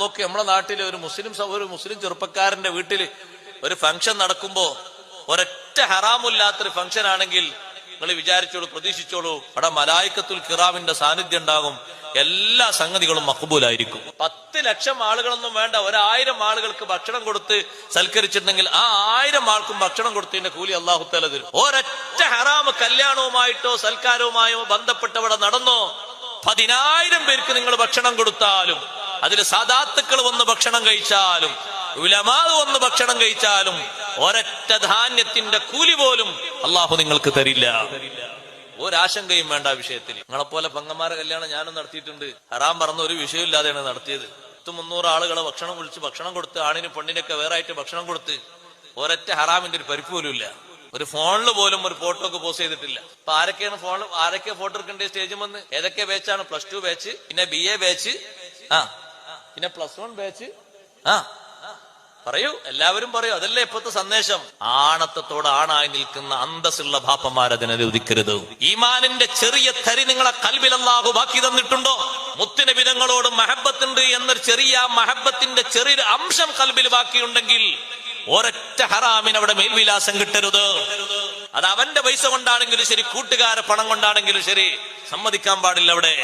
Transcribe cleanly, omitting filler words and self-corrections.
നോക്കി നമ്മുടെ നാട്ടിലെ ഒരു മുസ്ലിം ചെറുപ്പക്കാരന്റെ വീട്ടിൽ ഒരു ഫംഗ്ഷൻ നടക്കുമ്പോ ഒരൊറ്റ ഹറാമില്ലാത്തൊരു ഫംഗ്ഷൻ ആണെങ്കിൽ നിങ്ങൾ വിചാരിച്ചോളൂ, പ്രതീക്ഷിച്ചോളൂ, അവിടെ മലായിക്കത്തുൽ കിറാമിന്റെ സാന്നിധ്യം ഉണ്ടാകും. എല്ലാ സംഗതികളും മഖ്ബൂലായിരിക്കും. 10 ലക്ഷം ആളുകളൊന്നും വേണ്ട, 1000 ആളുകൾക്ക് ഭക്ഷണം കൊടുത്ത് സൽക്കരിച്ചിട്ടുണ്ടെങ്കിൽ ആ 1000 ആൾക്കും ഭക്ഷണം കൊടുത്തതിന്റെ കൂലി അല്ലാഹു തആല തരും. ഒരൊറ്റ ഹറാം കല്യാണവുമായിട്ടോ സൽക്കാരവുമായോ ബന്ധപ്പെട്ടവിടെ നടന്നോ 10,000 പേർക്ക് നിങ്ങൾ ഭക്ഷണം കൊടുത്താലും, അതിൽ സാദാത്തുക്കൾ വന്ന് ഭക്ഷണം കഴിച്ചാലും, ഉലമാ വന്ന് ഭക്ഷണം കഴിച്ചാലും ഒരൊറ്റ ധാന്യത്തിന്റെ കൂലി പോലും അള്ളാഹു നിങ്ങൾക്ക് തരില്ല. ഒരാശങ്കയും വേണ്ട ആ വിഷയത്തിൽ. നിങ്ങളെപ്പോലെ പെങ്ങന്മാരെ കല്യാണം ഞാനും നടത്തിയിട്ടുണ്ട്. ഹറാം പറഞ്ഞ ഒരു വിഷയമില്ലാതെയാണ് നടത്തിയത്. 300 ആളുകളെ ഭക്ഷണം കൊടുത്ത് ആണിനും പെണ്ണിനൊക്കെ വേറെ ആയിട്ട് ഭക്ഷണം കൊടുത്ത് ഒരൊറ്റ ഹറാമിന്റെ ഒരു പരിപ്പ് പോലും ഇല്ല. ഒരു ഫോണിൽ പോലും ഒരു ഫോട്ടോ ഒക്കെ പോസ്റ്റ് ചെയ്തിട്ടില്ല. അപ്പൊ ആരൊക്കെ ഫോട്ടോ എടുക്കേണ്ട സ്റ്റേജിൽ വന്ന് ഏതൊക്കെ ബാച്ചാണ്? +2 ബാച്ച്, പിന്നെ BA ബാച്ച്, പിന്നെ +1 ബാച്ച്. പറയൂ, എല്ലാവരും പറയൂ. അതല്ലേ ഇപ്പോഴത്തെ സന്ദേശം. ആണത്തത്തോട് ആണായി നിൽക്കുന്ന അന്തസ്സുള്ള ബാപ്പമാരതിനെ ഉദിക്കരുത്. ഈമാനിന്റെ ചെറിയ തരി നിങ്ങളെ കൽബിൽ അല്ലാഹു ബാക്കി തന്നിട്ടുണ്ടോ? മുത്തുനബി തങ്ങളോട് മഹബത്തുണ്ട് എന്നൊരു ചെറിയ മഹബത്തിന്റെ ചെറിയൊരു അംശം കൽബിൽ ബാക്കിയുണ്ടെങ്കിൽ ഒരൊറ്റ ഹറാമിന് അവിടെ മേൽവിലാസം കിട്ടരുത്. അത് അവന്റെ പൈസ കൊണ്ടാണെങ്കിലും ശരി, കൂട്ടുകാരെ പണം കൊണ്ടാണെങ്കിലും ശരി, സമ്മതിക്കാൻ പാടില്ല അവിടെ.